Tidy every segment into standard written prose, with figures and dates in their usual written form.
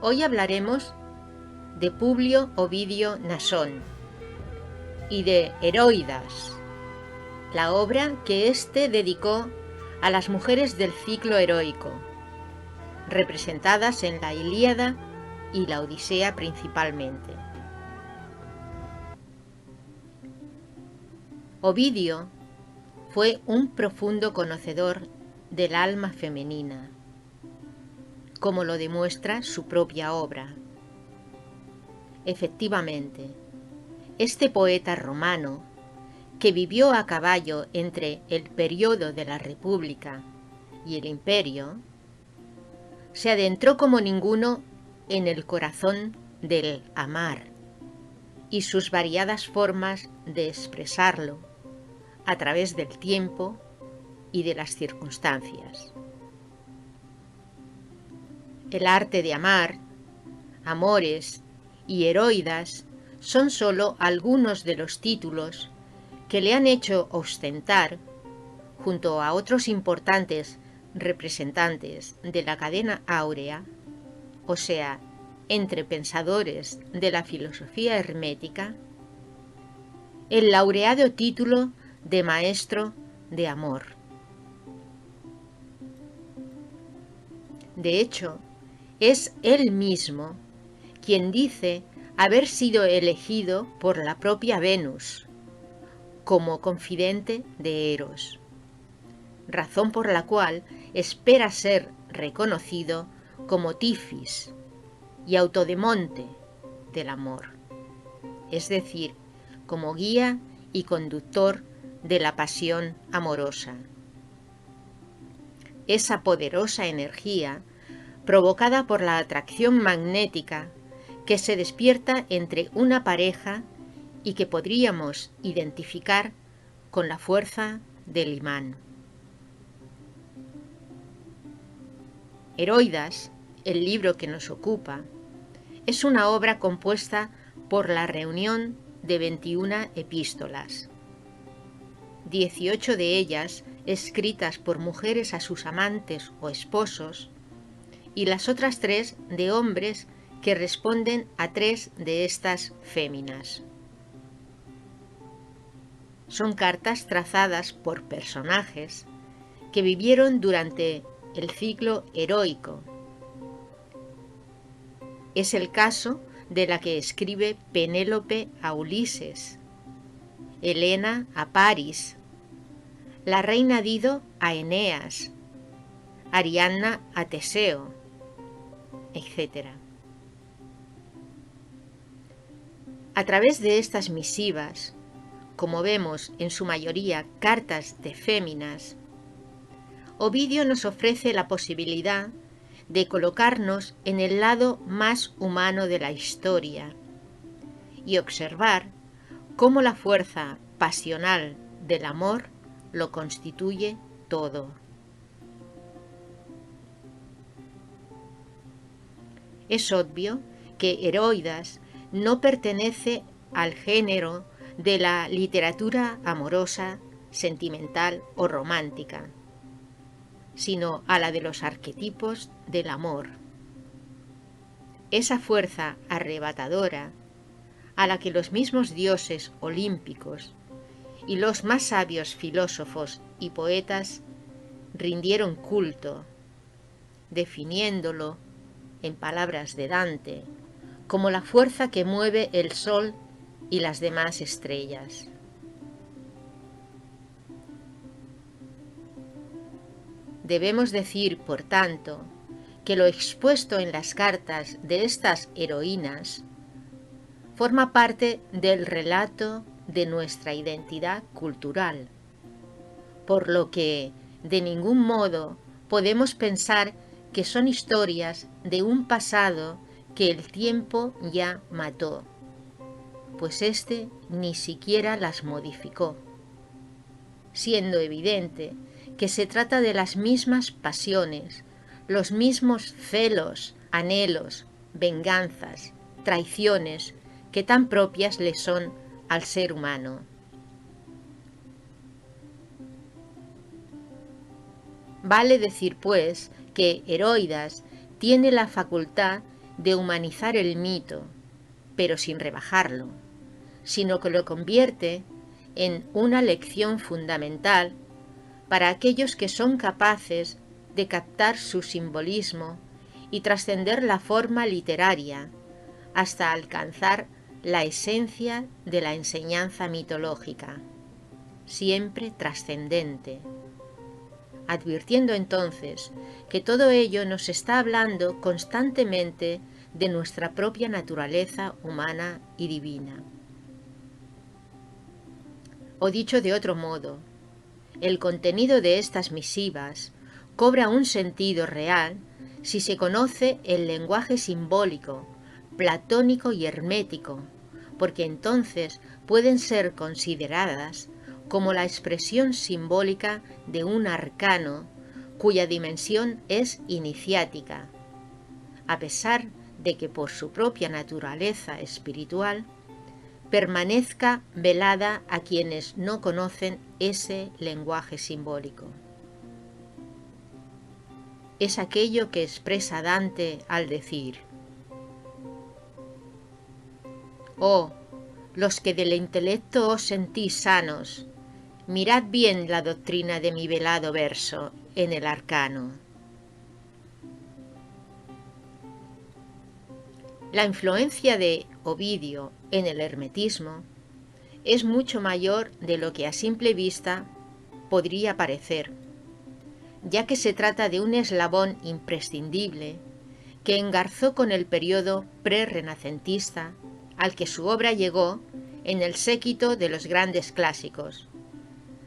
Hoy hablaremos de Publio Ovidio Nasón y de Heroidas, la obra que éste dedicó a las mujeres del ciclo heroico, representadas en la Ilíada y la Odisea principalmente. Ovidio fue un profundo conocedor del alma femenina, como lo demuestra su propia obra. Efectivamente, este poeta romano, que vivió a caballo entre el periodo de la República y el Imperio, se adentró como ninguno en el corazón del amar y sus variadas formas de expresarlo a través del tiempo y de las circunstancias. El arte de amar, Amores y Heroidas son sólo algunos de los títulos que le han hecho ostentar, junto a otros importantes representantes de la cadena áurea, o sea, entre pensadores de la filosofía hermética, el laureado título de maestro de amor. De hecho, es él mismo quien dice haber sido elegido por la propia Venus como confidente de Eros, razón por la cual espera ser reconocido como Tifis y autodemonte del amor, es decir, como guía y conductor de la pasión amorosa. Esa poderosa energía provocada por la atracción magnética que se despierta entre una pareja y que podríamos identificar con la fuerza del imán. Heroidas, el libro que nos ocupa, es una obra compuesta por la reunión de 21 epístolas, 18 de ellas escritas por mujeres a sus amantes o esposos, y las otras 3 de hombres que responden a 3 de estas féminas. Son cartas trazadas por personajes que vivieron durante el ciclo heroico. Es el caso de la que escribe Penélope a Ulises, Helena a Paris, la reina Dido a Eneas, Ariadna a Teseo, etc. A través de estas misivas, como vemos en su mayoría cartas de féminas, Ovidio nos ofrece la posibilidad de colocarnos en el lado más humano de la historia y observar cómo la fuerza pasional del amor lo constituye todo. Es obvio que Heroidas no pertenece al género de la literatura amorosa, sentimental o romántica, sino a la de los arquetipos del amor. Esa fuerza arrebatadora a la que los mismos dioses olímpicos y los más sabios filósofos y poetas rindieron culto, definiéndolo, en palabras de Dante, como la fuerza que mueve el sol y las demás estrellas. Debemos decir, por tanto, que lo expuesto en las cartas de estas heroínas forma parte del relato de nuestra identidad cultural, por lo que de ningún modo podemos pensar que son historias de un pasado que el tiempo ya mató, pues éste ni siquiera las modificó, siendo evidente que se trata de las mismas pasiones, los mismos celos, anhelos, venganzas, traiciones que tan propias le son al ser humano. Vale decir, pues, que Heroidas tiene la facultad de humanizar el mito, pero sin rebajarlo, sino que lo convierte en una lección fundamental para aquellos que son capaces de captar su simbolismo y trascender la forma literaria hasta alcanzar la esencia de la enseñanza mitológica, siempre trascendente, advirtiendo entonces que todo ello nos está hablando constantemente de nuestra propia naturaleza humana y divina. O dicho de otro modo, el contenido de estas misivas cobra un sentido real si se conoce el lenguaje simbólico, platónico y hermético, porque entonces pueden ser consideradas como la expresión simbólica de un arcano cuya dimensión es iniciática, a pesar de que por su propia naturaleza espiritual permanezca velada a quienes no conocen ese lenguaje simbólico. Es aquello que expresa Dante al decir: «Oh, los que del intelecto os sentís sanos, mirad bien la doctrina de mi velado verso en el arcano». La influencia de Ovidio en el hermetismo es mucho mayor de lo que a simple vista podría parecer, ya que se trata de un eslabón imprescindible que engarzó con el periodo prerrenacentista al que su obra llegó en el séquito de los grandes clásicos,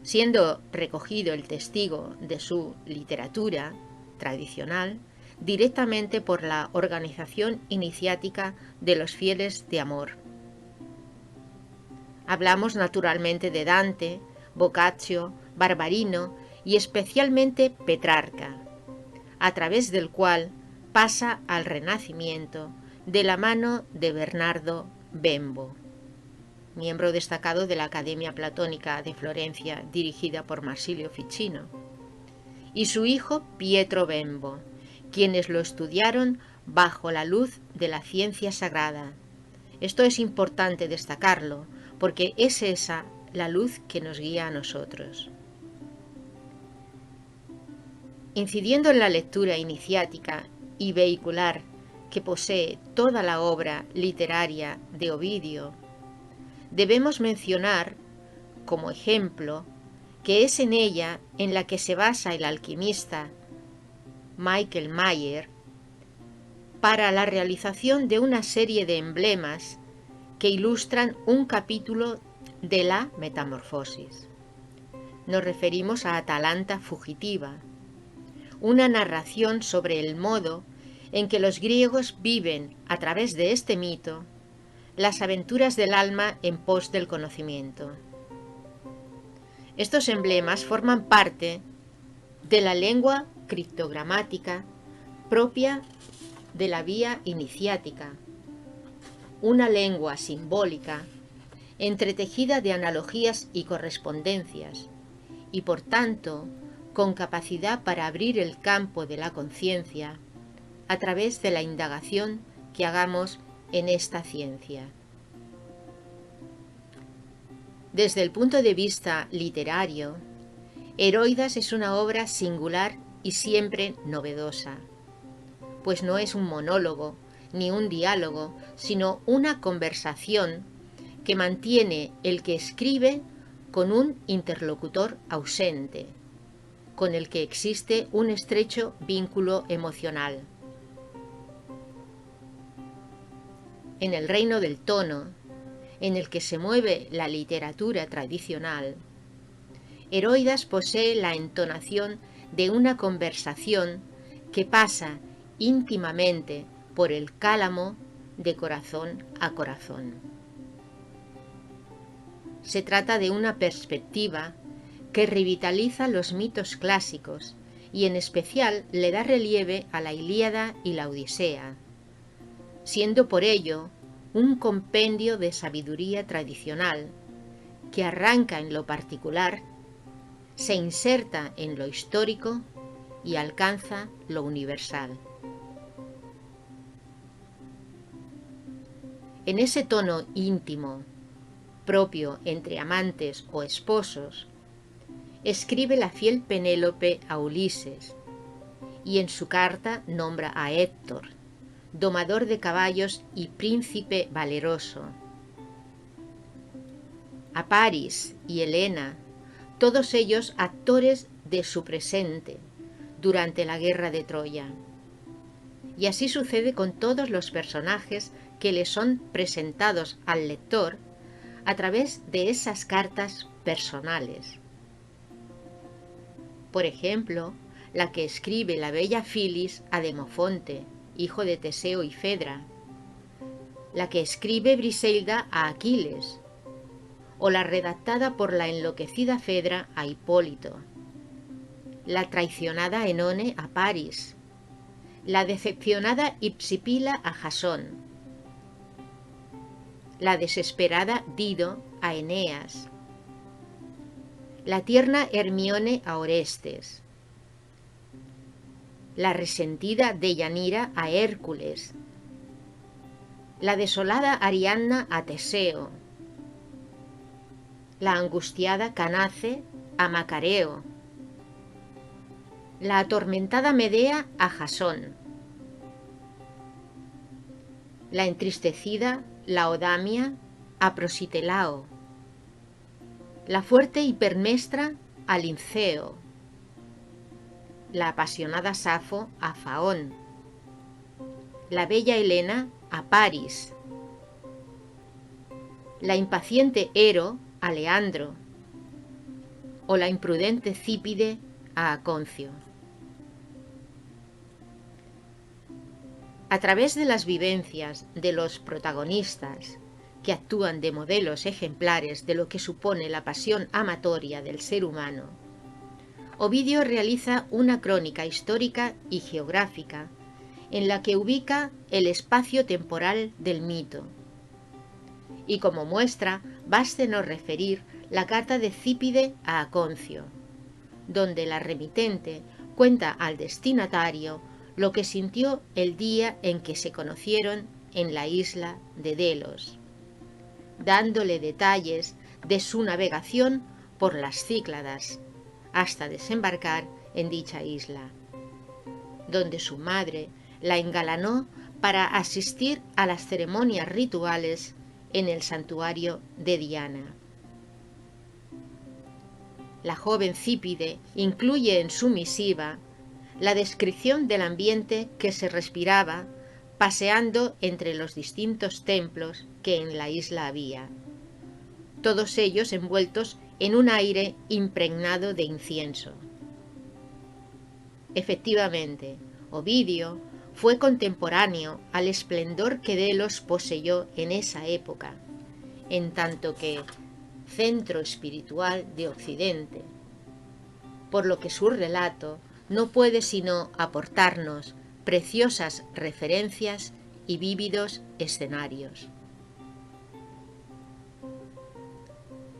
siendo recogido el testigo de su literatura tradicional directamente por la organización iniciática de los fieles de amor. Hablamos naturalmente de Dante, Boccaccio, Barbarino y especialmente Petrarca, a través del cual pasa al Renacimiento de la mano de Bernardo Bembo, miembro destacado de la Academia Platónica de Florencia dirigida por Marsilio Ficino, y su hijo Pietro Bembo, quienes lo estudiaron bajo la luz de la ciencia sagrada. Esto es importante destacarlo, porque es esa la luz que nos guía a nosotros. Incidiendo en la lectura iniciática y vehicular que posee toda la obra literaria de Ovidio, debemos mencionar, como ejemplo, que es en ella en la que se basa el alquimista Michael Mayer para la realización de una serie de emblemas que ilustran un capítulo de la Metamorfosis. Nos referimos a Atalanta fugitiva, una narración sobre el modo en que los griegos viven a través de este mito las aventuras del alma en pos del conocimiento. Estos emblemas forman parte de la lengua criptogramática propia de la vía iniciática, una lengua simbólica entretejida de analogías y correspondencias, y por tanto con capacidad para abrir el campo de la conciencia a través de la indagación que hagamos en esta ciencia. Desde el punto de vista literario, Heroidas es una obra singular y siempre novedosa, pues no es un monólogo ni un diálogo, sino una conversación que mantiene el que escribe con un interlocutor ausente, con el que existe un estrecho vínculo emocional. En el reino del tono, en el que se mueve la literatura tradicional, Heroidas posee la entonación de una conversación que pasa íntimamente por el cálamo de corazón a corazón. Se trata de una perspectiva que revitaliza los mitos clásicos y en especial le da relieve a la Ilíada y la Odisea, siendo por ello un compendio de sabiduría tradicional que arranca en lo particular, se inserta en lo histórico y alcanza lo universal. En ese tono íntimo, propio entre amantes o esposos, escribe la fiel Penélope a Ulises, y en su carta nombra a Héctor, domador de caballos y príncipe valeroso, a Paris y Helena, todos ellos actores de su presente durante la guerra de Troya. Y así sucede con todos los personajes que le son presentados al lector a través de esas cartas personales. Por ejemplo, la que escribe la bella Filis a Demofonte, hijo de Teseo y Fedra, la que escribe Briseida a Aquiles, o la redactada por la enloquecida Fedra a Hipólito, la traicionada Enone a Paris, la decepcionada Hipsipila a Jasón, la desesperada Dido a Eneas, la tierna Hermione a Orestes, la resentida Deyanira a Hércules, la desolada Ariadna a Teseo, la angustiada Canace a Macareo, la atormentada Medea a Jasón, la entristecida Laodamia a Prositelao, la fuerte Hipermestra a Linceo, la apasionada Safo a Faón, la bella Helena a Paris, la impaciente Ero a Leandro, o la imprudente Cípide a Aconcio. A través de las vivencias de los protagonistas, que actúan de modelos ejemplares de lo que supone la pasión amatoria del ser humano, Ovidio realiza una crónica histórica y geográfica en la que ubica el espacio temporal del mito. Y como muestra, bástenos referir la carta de Cípide a Aconcio, donde la remitente cuenta al destinatario lo que sintió el día en que se conocieron en la isla de Delos, dándole detalles de su navegación por las Cícladas hasta desembarcar en dicha isla, donde su madre la engalanó para asistir a las ceremonias rituales en el santuario de Diana. La joven Cípide incluye en su misiva la descripción del ambiente que se respiraba paseando entre los distintos templos que en la isla había, todos ellos envueltos en un aire impregnado de incienso. Efectivamente, Ovidio fue contemporáneo al esplendor que Delos poseyó en esa época, en tanto que centro espiritual de Occidente, por lo que su relato no puede sino aportarnos preciosas referencias y vívidos escenarios.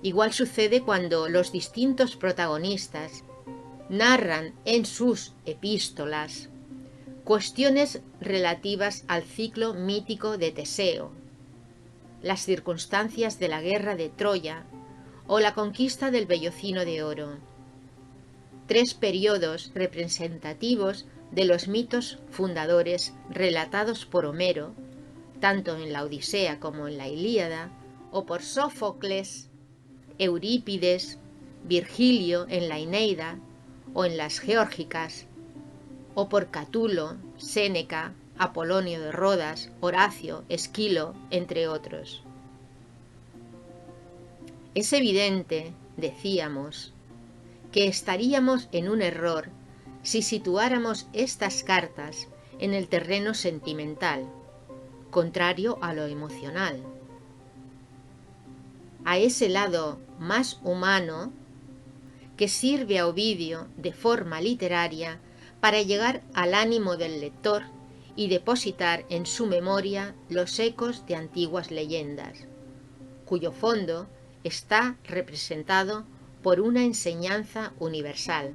Igual sucede cuando los distintos protagonistas narran en sus epístolas cuestiones relativas al ciclo mítico de Teseo, las circunstancias de la guerra de Troya o la conquista del Vellocino de Oro, tres periodos representativos de los mitos fundadores relatados por Homero, tanto en la Odisea como en la Ilíada, o por Sófocles, Eurípides, Virgilio en la Eneida o en las Geórgicas, o por Catulo, Séneca, Apolonio de Rodas, Horacio, Esquilo, entre otros. Es evidente, decíamos, que estaríamos en un error si situáramos estas cartas en el terreno sentimental, contrario a lo emocional, a ese lado más humano que sirve a Ovidio de forma literaria para llegar al ánimo del lector y depositar en su memoria los ecos de antiguas leyendas, cuyo fondo está representado por una enseñanza universal,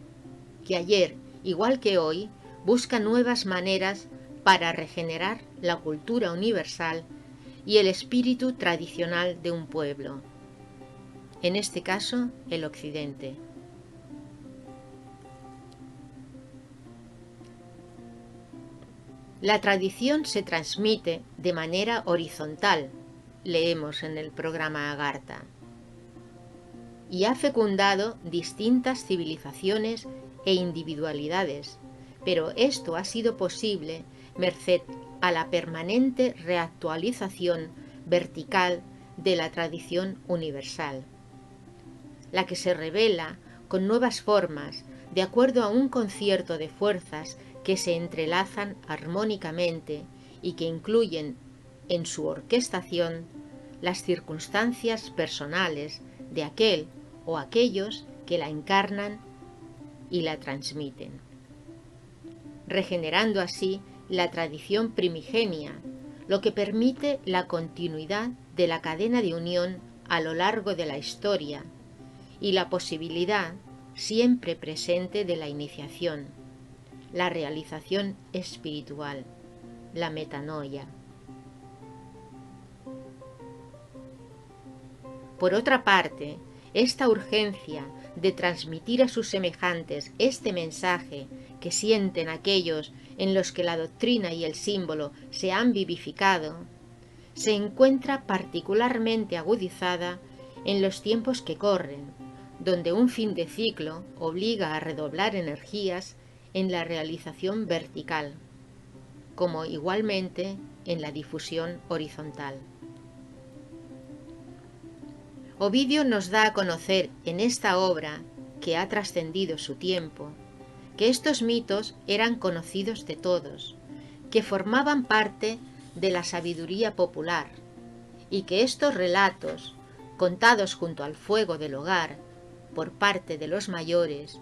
que ayer, igual que hoy, busca nuevas maneras para regenerar la cultura universal y el espíritu tradicional de un pueblo, en este caso el Occidente. La tradición se transmite de manera horizontal, leemos en el programa Agartha, y ha fecundado distintas civilizaciones e individualidades, pero esto ha sido posible merced a la permanente reactualización vertical de la tradición universal, la que se revela con nuevas formas de acuerdo a un concierto de fuerzas que se entrelazan armónicamente y que incluyen en su orquestación las circunstancias personales de aquel o aquellos que la encarnan y la transmiten, regenerando así la tradición primigenia, lo que permite la continuidad de la cadena de unión a lo largo de la historia y la posibilidad siempre presente de la iniciación, la realización espiritual, la metanoia. Por otra parte, esta urgencia de transmitir a sus semejantes este mensaje que sienten aquellos en los que la doctrina y el símbolo se han vivificado, se encuentra particularmente agudizada en los tiempos que corren, donde un fin de ciclo obliga a redoblar energías en la realización vertical, como igualmente en la difusión horizontal. Ovidio nos da a conocer en esta obra, que ha trascendido su tiempo, que estos mitos eran conocidos de todos, que formaban parte de la sabiduría popular, y que estos relatos, contados junto al fuego del hogar por parte de los mayores,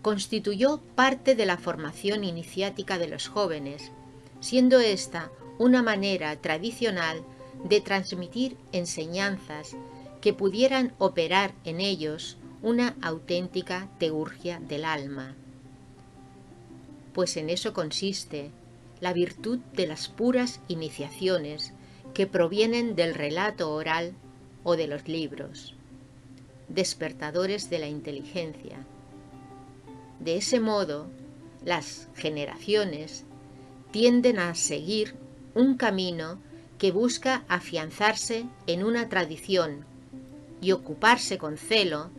constituyó parte de la formación iniciática de los jóvenes, siendo esta una manera tradicional de transmitir enseñanzas que pudieran operar en ellos una auténtica teurgia del alma. Pues en eso consiste la virtud de las puras iniciaciones que provienen del relato oral o de los libros, despertadores de la inteligencia. De ese modo, las generaciones tienden a seguir un camino que busca afianzarse en una tradición y ocuparse con celo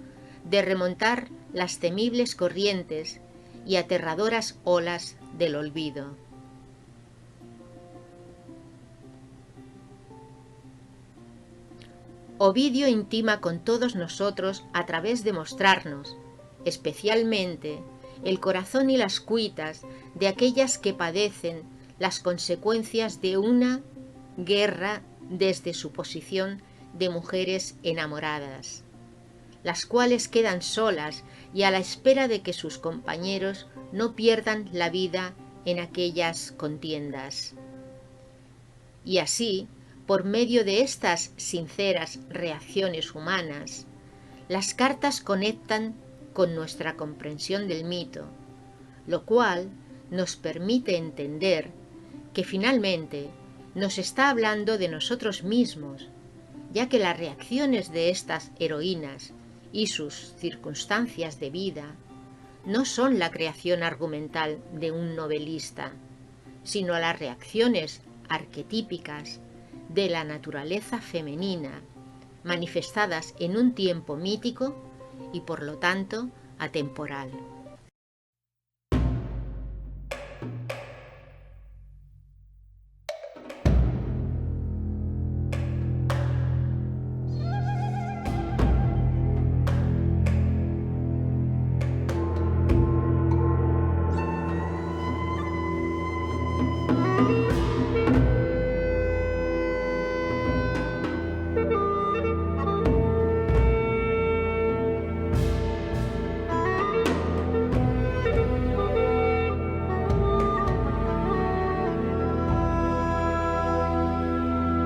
de remontar las temibles corrientes y aterradoras olas del olvido. Ovidio intima con todos nosotros a través de mostrarnos, especialmente, el corazón y las cuitas de aquellas que padecen las consecuencias de una guerra desde su posición de mujeres enamoradas, las cuales quedan solas y a la espera de que sus compañeros no pierdan la vida en aquellas contiendas. Y así, por medio de estas sinceras reacciones humanas, las cartas conectan con nuestra comprensión del mito, lo cual nos permite entender que finalmente nos está hablando de nosotros mismos, ya que las reacciones de estas heroínas y sus circunstancias de vida no son la creación argumental de un novelista, sino las reacciones arquetípicas de la naturaleza femenina, manifestadas en un tiempo mítico y por lo tanto atemporal.